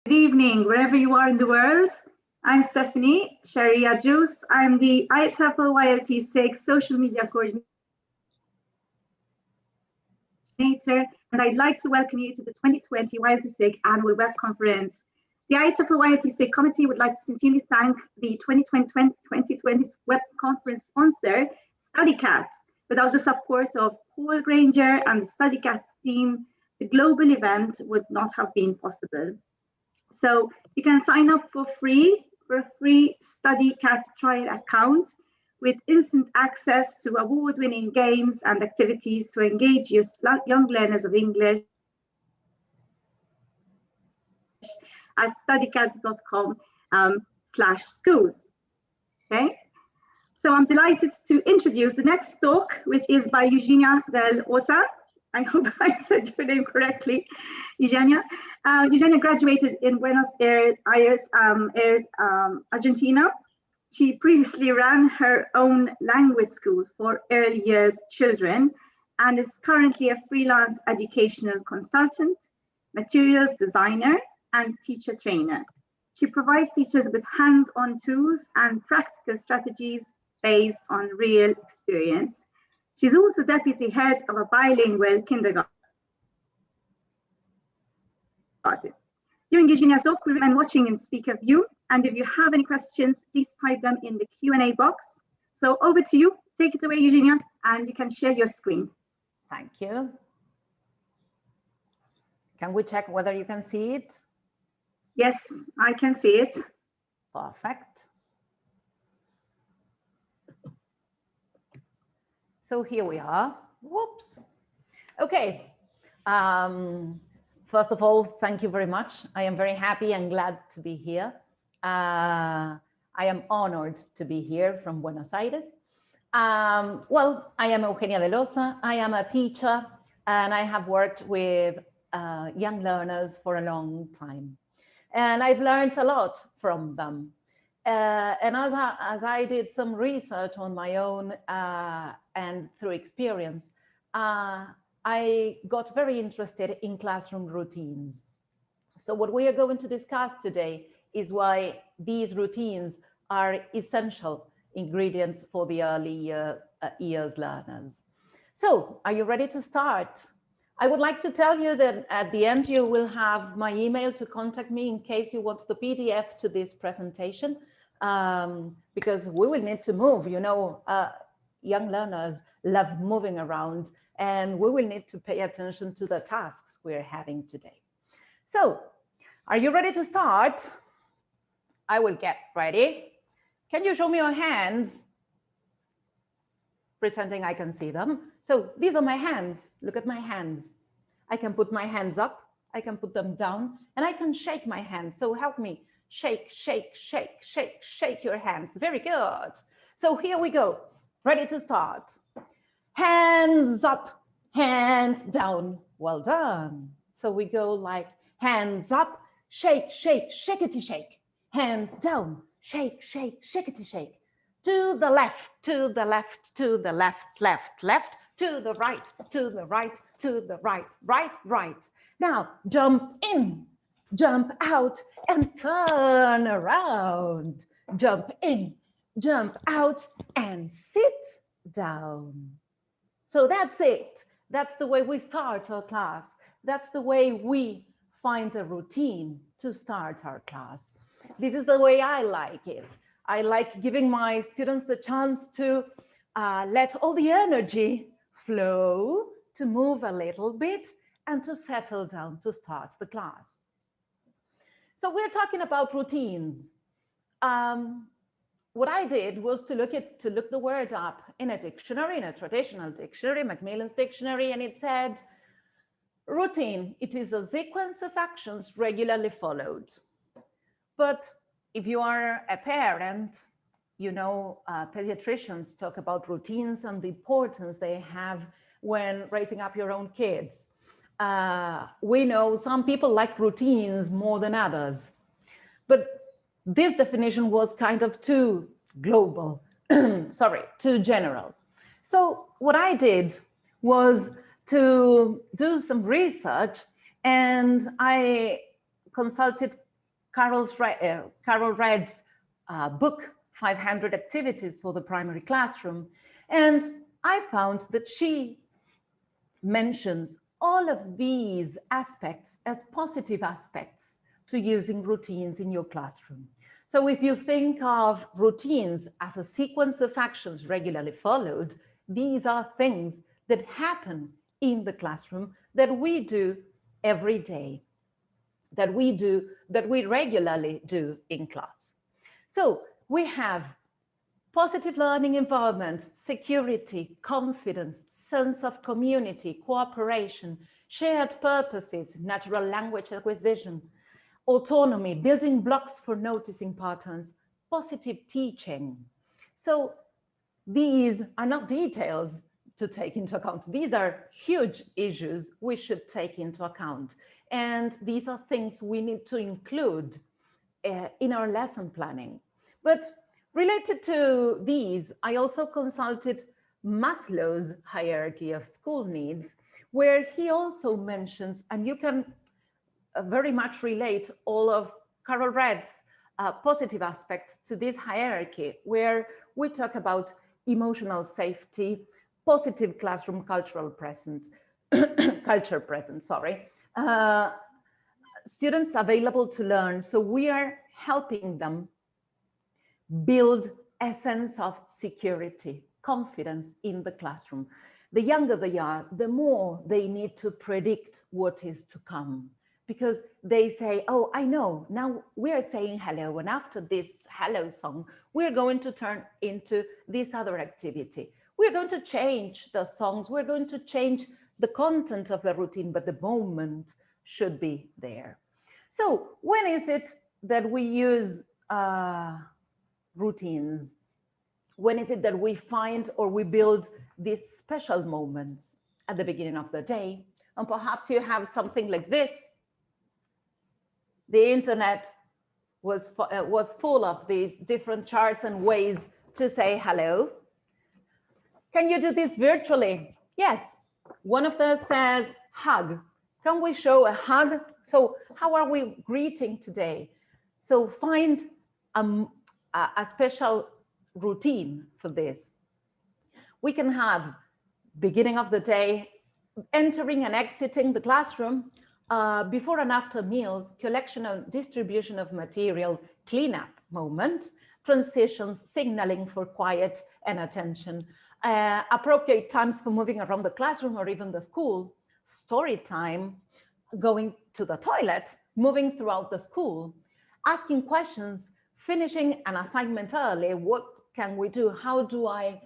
Good evening, wherever you are in the world. I'm Stephanie Sharia Juice. I'm the IATEFL YLTSIG social media coordinator, and I'd like to welcome you to the 2020 YLTSIG annual web conference. The IATEFL YLTSIG committee would like to sincerely thank the 2020 web conference sponsor, StudyCat. Without the support of Paul Granger and the StudyCat team, the global event would not have been possible. So you can sign up for a free StudyCat trial account with instant access to award-winning games and activities to engage your young learners of English at studycat.com/schools. Okay, so I'm delighted to introduce the next talk, which is by Eugenia Dell'Osa. I hope I said your name correctly, Eugenia. Eugenia graduated in Buenos Aires, Argentina. She previously ran her own language school for early years children and is currently a freelance educational consultant, materials designer, and teacher trainer. She provides teachers with hands-on tools and practical strategies based on real experience. She's also deputy head of a bilingual kindergarten. During Eugenia's talk, we will be watching in speaker view, and if you have any questions, please type them in the Q&A box. So over to you. Take it away, Eugenia, and you can share your screen. Thank you. Can we check whether you can see it? Yes, I can see it. Perfect. So here we are. Whoops. Okay. First of all, thank you very much. I am very happy and glad to be here. I am honored to be here from Buenos Aires. Well, I am Eugenia Dell'Osa. I am a teacher and I have worked with young learners for a long time. And I've learned a lot from them. And as I did some research on my own and through experience, I got very interested in classroom routines. So what we are going to discuss today is why these routines are essential ingredients for the early years learners. So are you ready to start? I would like to tell you that at the end you will have my email to contact me in case you want the PDF to this presentation. Because we will need to move, you know, young learners love moving around and we will need to pay attention to the tasks we're having today. So, are you ready to start? I will get ready. Can you show me your hands? Pretending I can see them. So these are my hands. Look at my hands. I can put my hands up, I can put them down, and I can shake my hands. So help me. Shake, shake, shake, shake, shake your hands. Very good. So here we go. Ready to start. Hands up, hands down. Well done. So we go like hands up, shake, shake, shakety shake. Hands down, shake, shake, shakety shake. To the left, to the left, to the left, left, left. To the right, to the right, to the right, right, right. Now jump in. Jump out and turn around. Jump in, jump out and sit down. So that's it. That's the way we start our class. That's the way we find a routine to start our class. This is the way I like it. I like giving my students the chance to let all the energy flow, to move a little bit and to settle down to start the class. So we're talking about routines. What I did was to look the word up in a dictionary, in a traditional dictionary, Macmillan's dictionary, and it said, routine, it is a sequence of actions regularly followed. But if you are a parent, you know, pediatricians talk about routines and the importance they have when raising up your own kids. We know some people like routines more than others, but this definition was kind of too global, sorry, too general. So what I did was to do some research and I consulted Carol Red's book, 500 Activities for the Primary Classroom. And I found that she mentions all of these aspects as positive aspects to using routines in your classroom. So if you think of routines as a sequence of actions regularly followed, these are things that happen in the classroom that we do every day, that we regularly do in class. So we have positive learning environments, security, confidence, sense of community, cooperation, shared purposes, natural language acquisition, autonomy, building blocks for noticing patterns, positive teaching. So these are not details to take into account. These are huge issues we should take into account. And these are things we need to include in our lesson planning. But related to these, I also consulted Maslow's hierarchy of school needs, where he also mentions, and you can very much relate all of Carol Red's positive aspects to this hierarchy, where we talk about emotional safety, positive classroom culture present, students available to learn. So we are helping them build a sense of security, confidence in the classroom. The younger they are, the more they need to predict what is to come, because they say, oh, I know, now we're saying hello, and after this hello song, we're going to turn into this other activity. We're going to change the songs, we're going to change the content of the routine, but the moment should be there. So when is it that we use routines? When is it that we find or we build these special moments? At the beginning of the day, and perhaps you have something like this. The internet was full of these different charts and ways to say hello. Can you do this virtually? Yes. One of them says hug. Can we show a hug? So how are we greeting today? So find a special routine for this. We can have beginning of the day, entering and exiting the classroom, before and after meals, collection and distribution of material, cleanup moment, transitions, signaling for quiet and attention, appropriate times for moving around the classroom or even the school, story time, going to the toilet, moving throughout the school, asking questions, finishing an assignment early. What can we do? How do I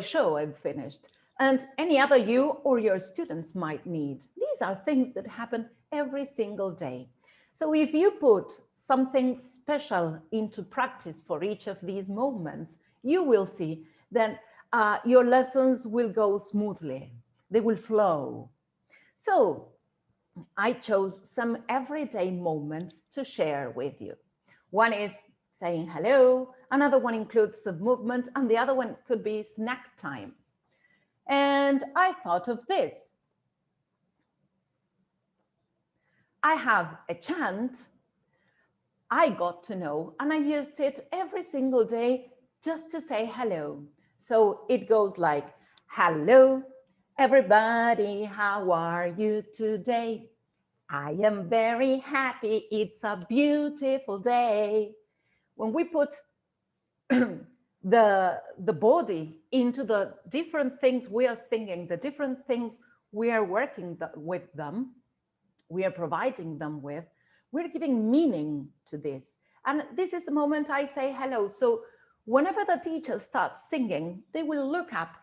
show I've finished? And any other you or your students might need. These are things that happen every single day. So if you put something special into practice for each of these moments, you will see that your lessons will go smoothly. They will flow. So I chose some everyday moments to share with you. One is saying hello, another one includes some movement, and the other one could be snack time. And I thought of this. I have a chant I got to know, and I used it every single day just to say hello. So it goes like, hello, everybody, how are you today? I am very happy, it's a beautiful day. When we put the body into the different things we are singing, the different things we are working with them, we are providing them with, we're giving meaning to this. And this is the moment I say hello. So whenever the teacher starts singing, they will look up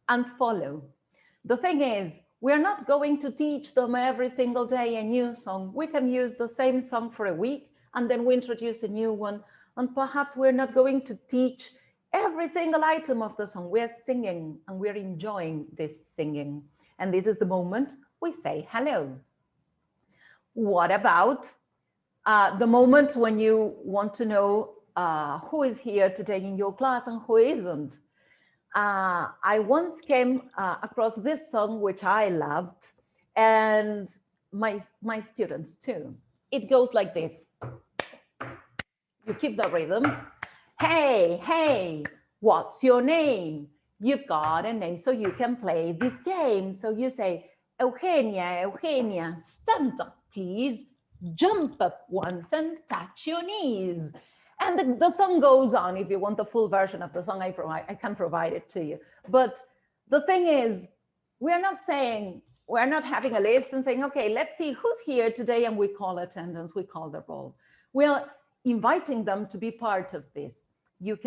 and follow. The thing is, we're not going to teach them every single day a new song. We can use the same song for a week, and then we introduce a new one. And perhaps we're not going to teach every single item of the song. We're singing and we're enjoying this singing. And this is the moment we say hello. What about the moment when you want to know who is here today in your class and who isn't? I once came across this song, which I loved, and my students too. it goes like this. You keep the rhythm. Hey, hey, what's your name? You've got a name, so you can play this game. So you say, Eugenia, Eugenia, stand up, please. Jump up once and touch your knees. And the song goes on. If you want the full version of the song, I can provide it to you. But the thing is, we're not having a list and saying, okay, let's see who's here today, and we call attendance, we call the roll. We're inviting them to be part of this. You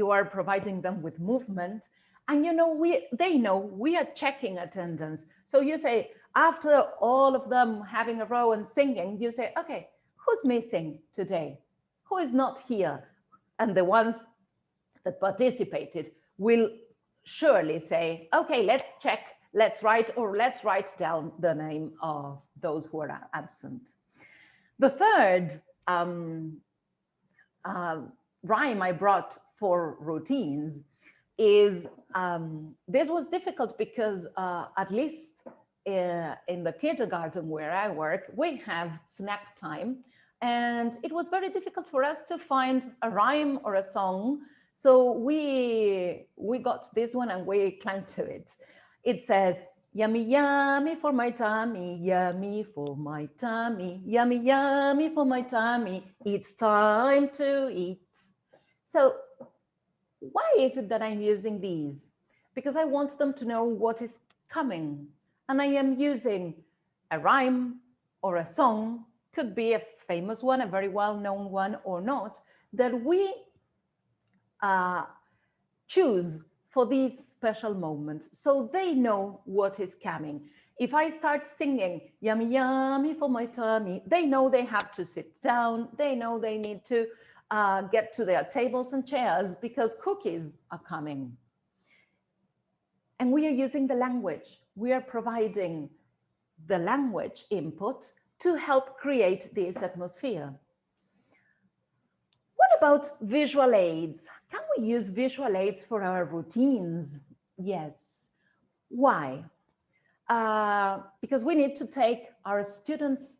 are providing them with movement, and they know we are checking attendance. So you say, after all of them having a row and singing, you say, okay, who's missing today? Who is not here? And the ones that participated will surely say, okay, let's check, let's write down the name of those who are absent. The third rhyme I brought for routines is, this was difficult because at least in the kindergarten where I work, we have snack time, and it was very difficult for us to find a rhyme or a song. So we got this one and we clung to it. It says, yummy, yummy for my tummy, yummy for my tummy, yummy, yummy for my tummy, it's time to eat. So why is it that I'm using these? Because I want them to know what is coming. And I am using a rhyme or a song, could be a famous one, a very well-known one or not, that we choose for these special moments, so they know what is coming. If I start singing, yummy, yummy for my tummy, they know they have to sit down, they know they need to get to their tables and chairs because cookies are coming. And we are using the language. We are providing the language input to help create this atmosphere. What about visual aids? Can we use visual aids for our routines? Yes. Why? Because we need to take our students'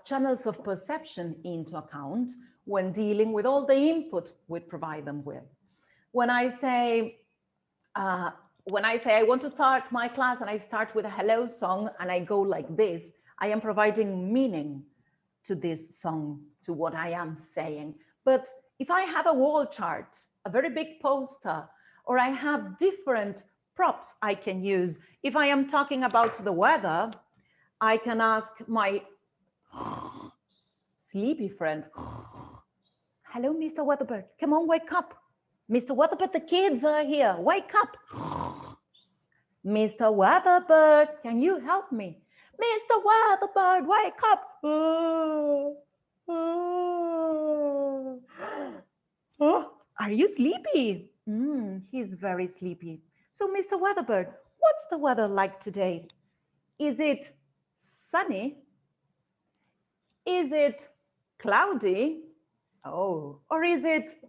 channels of perception into account when dealing with all the input we provide them with. When I say I want to start my class and I start with a hello song and I go like this, I am providing meaning to this song, to what I am saying. But if I have a wall chart, a very big poster, or I have different props I can use, if I am talking about the weather, I can ask my sleepy friend, hello, Mr. Weatherbird, come on, wake up. Mr. Weatherbird, the kids are here, wake up. Mr. Weatherbird, can you help me? Mr. Weatherbird, wake up. Oh, are you sleepy? He's very sleepy. So, Mr. Weatherbird, what's the weather like today? Is it sunny? Is it cloudy? Oh, or is it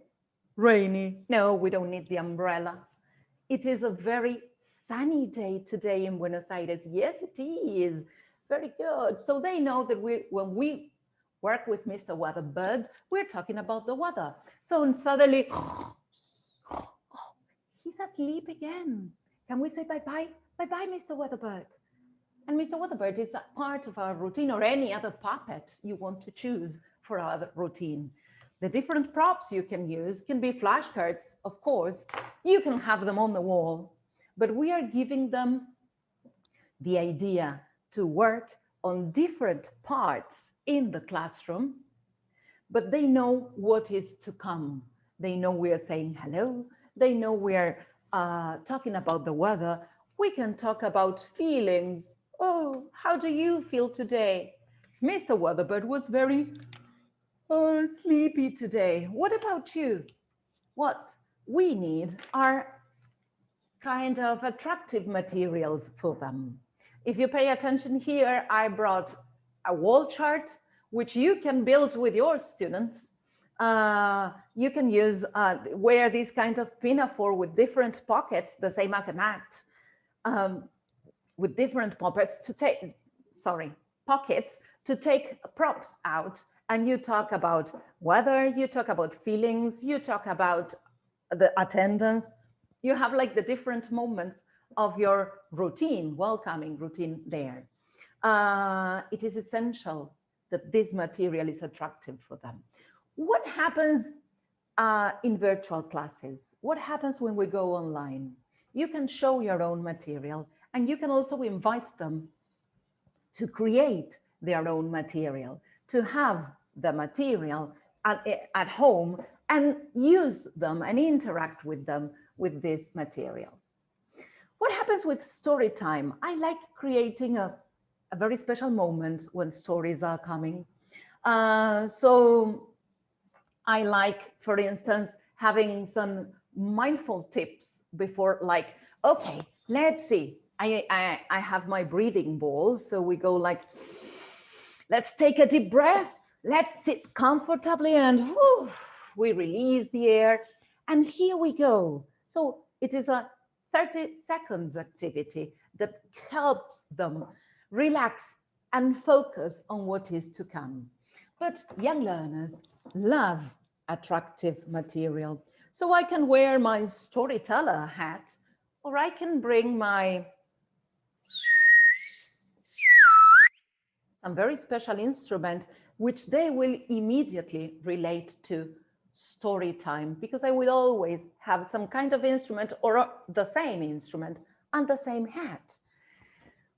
rainy? No, we don't need the umbrella. It is a very sunny day today in Buenos Aires. Yes, it is. Very good. So they know that when we work with Mr. Weatherbird, we're talking about the weather. So suddenly, he's asleep again. Can we say bye-bye? Bye-bye, Mr. Weatherbird. And Mr. Weatherbird is a part of our routine, or any other puppet you want to choose for our routine. The different props you can use can be flashcards, of course. You can have them on the wall, but we are giving them the idea to work on different parts in the classroom, but they know what is to come. They know we are saying hello. They know we're talking about the weather. We can talk about feelings. Oh, how do you feel today? Mr. Weatherbird was very sleepy today. What about you? What we need are kind of attractive materials for them. If you pay attention here, I brought a wall chart, which you can build with your students. You can use, wear this kind of pinafore with different pockets, the same as a mat, with different pockets to take to take props out and you talk about weather, you talk about feelings, you talk about the attendance. You have like the different moments of your routine, welcoming routine there. It is essential that this material is attractive for them. What happens in virtual classes? What happens when we go online? You can show your own material, and you can also invite them to create their own material, to have the material at home and use them and interact with them with this material. What happens with story time? I like creating a very special moment when stories are coming. So I like, for instance, having some mindful tips before, like, okay, let's see. I have my breathing ball. So we go like, let's take a deep breath. Let's sit comfortably and whew, we release the air. And here we go. So it is a 30 seconds activity that helps them relax and focus on what is to come. But young learners love attractive material. So I can wear my storyteller hat, or I can bring my some very special instrument, which they will immediately relate to story time, because I will always have some kind of instrument or the same instrument and the same hat.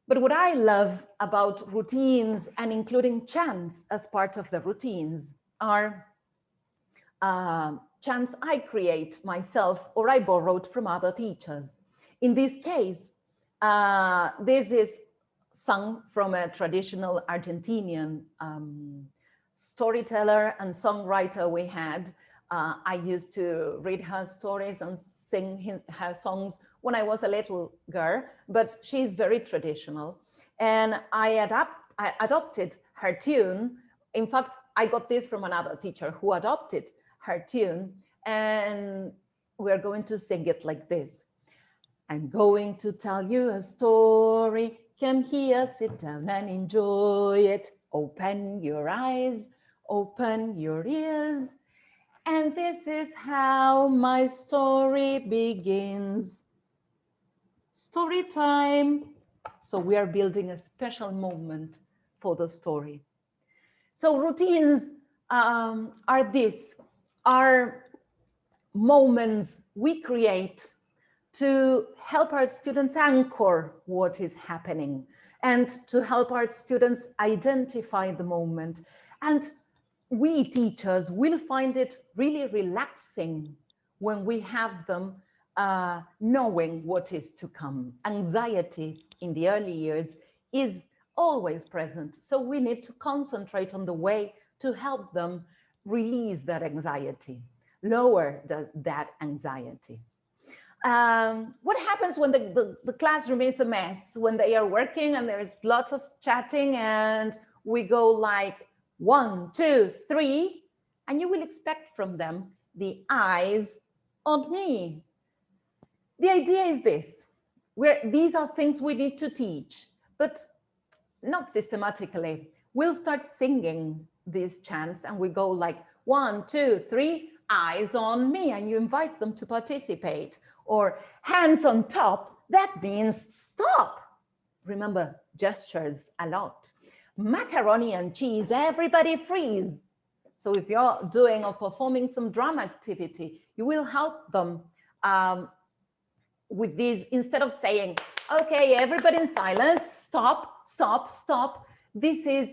But what I love about routines and including chants as part of the routines are chants I create myself or I borrowed from other teachers. In this case, this is sung from a traditional Argentinian storyteller and songwriter we had. I used to read her stories and sing her songs when I was a little girl, but she's very traditional. And I adopted her tune. In fact, I got this from another teacher who adopted her tune, and we're going to sing it like this. I'm going to tell you a story. Come here, sit down and enjoy it. Open your eyes, open your ears. And this is how my story begins. Story time. So we are building a special moment for the story. So routines are moments we create to help our students anchor what is happening and to help our students identify the moment. And we teachers will find it really relaxing when we have them knowing what is to come. Anxiety in the early years is always present. So we need to concentrate on the way to help them release that anxiety, lower that anxiety. What happens when the classroom is a mess, when they are working and there's lots of chatting and we go like 1, 2, 3, and you will expect from them the eyes on me. The idea is this, these are things we need to teach, but not systematically. We'll start singing these chants and we go like 1, 2, 3, eyes on me, and you invite them to participate. Or hands on top, that means stop. Remember, gestures a lot. Macaroni and cheese, everybody freeze. So if you're doing or performing some drum activity, you will help them with this, instead of saying, okay, everybody in silence, stop, stop, stop. This is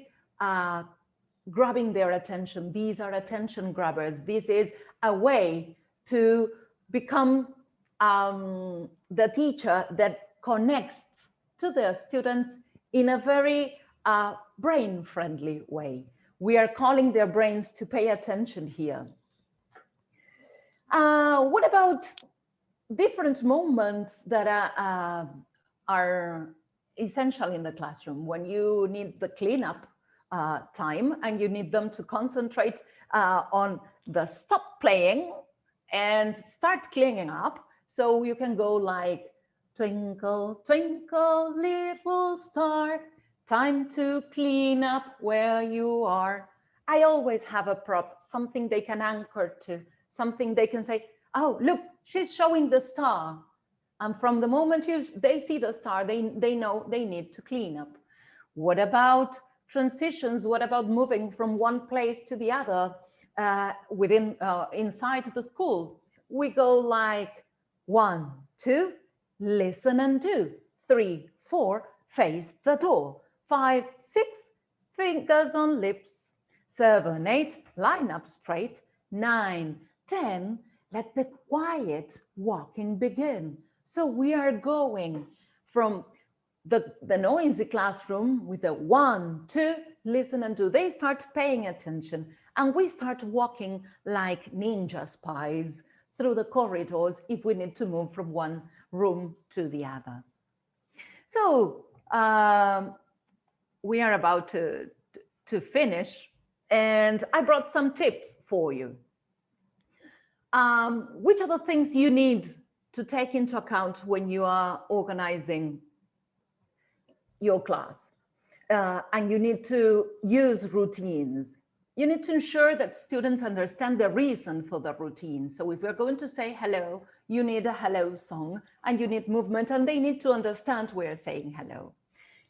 grabbing their attention. These are attention grabbers. This is a way to become the teacher that connects to the students in a very brain-friendly way. We are calling their brains to pay attention here. What about different moments that are essential in the classroom? When you need the cleanup time and you need them to concentrate on the stop playing and start cleaning up. So you can go like, twinkle, twinkle, little star, Time to clean up where you are. I always have a prop, something they can anchor to, something they can say, oh, look, she's showing the star. And from the moment they see the star, they know they need to clean up. What about transitions? What about moving from one place to the other inside the school? We go like 1, 2, listen and do. 3, 4, face the door. 5, 6, fingers on lips. 7, 8, line up straight. 9, 10, let the quiet walking begin. So we are going from the noisy classroom with a 1, 2, listen and do. They start paying attention and we start walking like ninja spies through the corridors if we need to move from one room to the other. So we are about to finish and I brought some tips for you. Which are the things you need to take into account when you are organizing your class? And you need to use routines. You need to ensure that students understand the reason for the routine. So if we're going to say hello, you need a hello song and you need movement and they need to understand we're saying hello.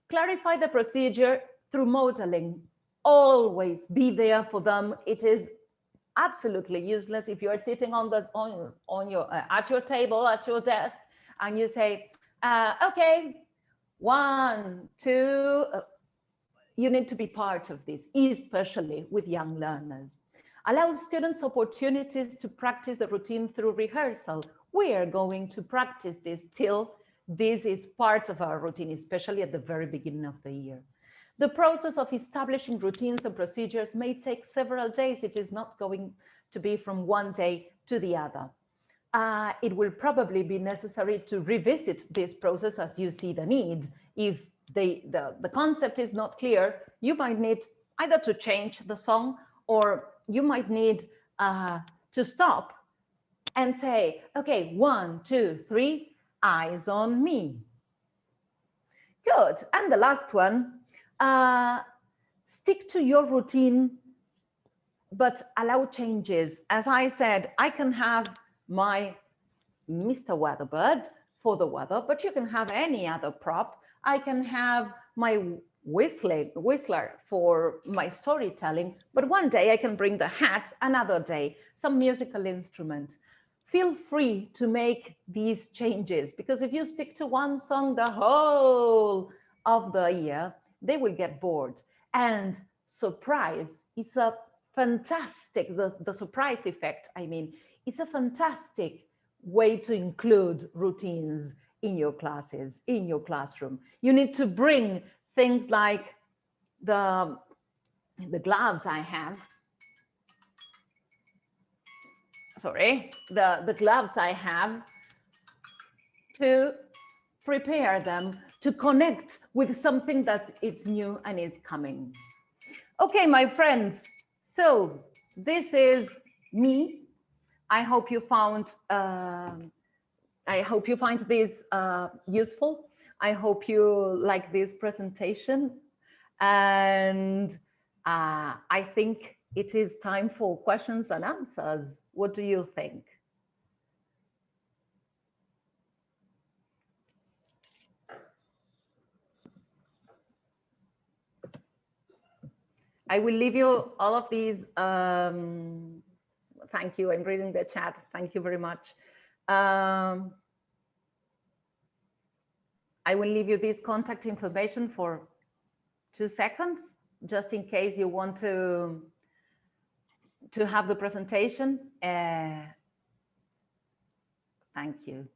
Clarify the procedure through modeling. Always be there for them. It is absolutely useless if you are sitting at your table, at your desk, and you say, okay, 1, 2, you need to be part of this, especially with young learners. Allow students opportunities to practice the routine through rehearsal. We are going to practice this till this is part of our routine, especially at the very beginning of the year. The process of establishing routines and procedures may take several days. It is not going to be from one day to the other. It will probably be necessary to revisit this process as you see the need. If the concept is not clear, you might need either to change the song or you might need to stop and say, okay, 1, 2, 3, eyes on me. Good. And the last one, stick to your routine, but allow changes. As I said, I can have my Mr. Weatherbird for the weather, but you can have any other prop. I can have my whistler for my storytelling, but one day I can bring the hat, another day, some musical instrument. Feel free to make these changes because if you stick to one song the whole of the year, they will get bored. And surprise is a fantastic, the surprise effect, I mean, it's a fantastic way to include routines in your classes, in your classroom. You need to bring things like the gloves I have. Sorry, the gloves I have to prepare them to connect with something that is new and is coming. Okay, my friends, so this is me. I hope you found this useful. I hope you like this presentation, and I think it is time for questions and answers. What do you think? I will leave you all of these. Thank you. I'm reading the chat. Thank you very much. I will leave you this contact information for 2 seconds, just in case you want to have the presentation. Thank you.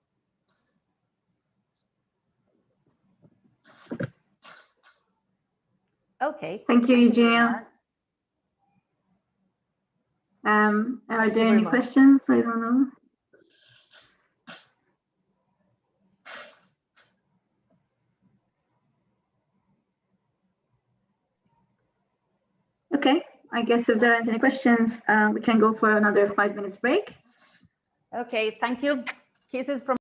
Okay. Thank you, Eugenia. Are there any questions? I don't know. Okay, I guess if there aren't any questions, we can go for another 5 minutes break. Okay, thank you. Kisses from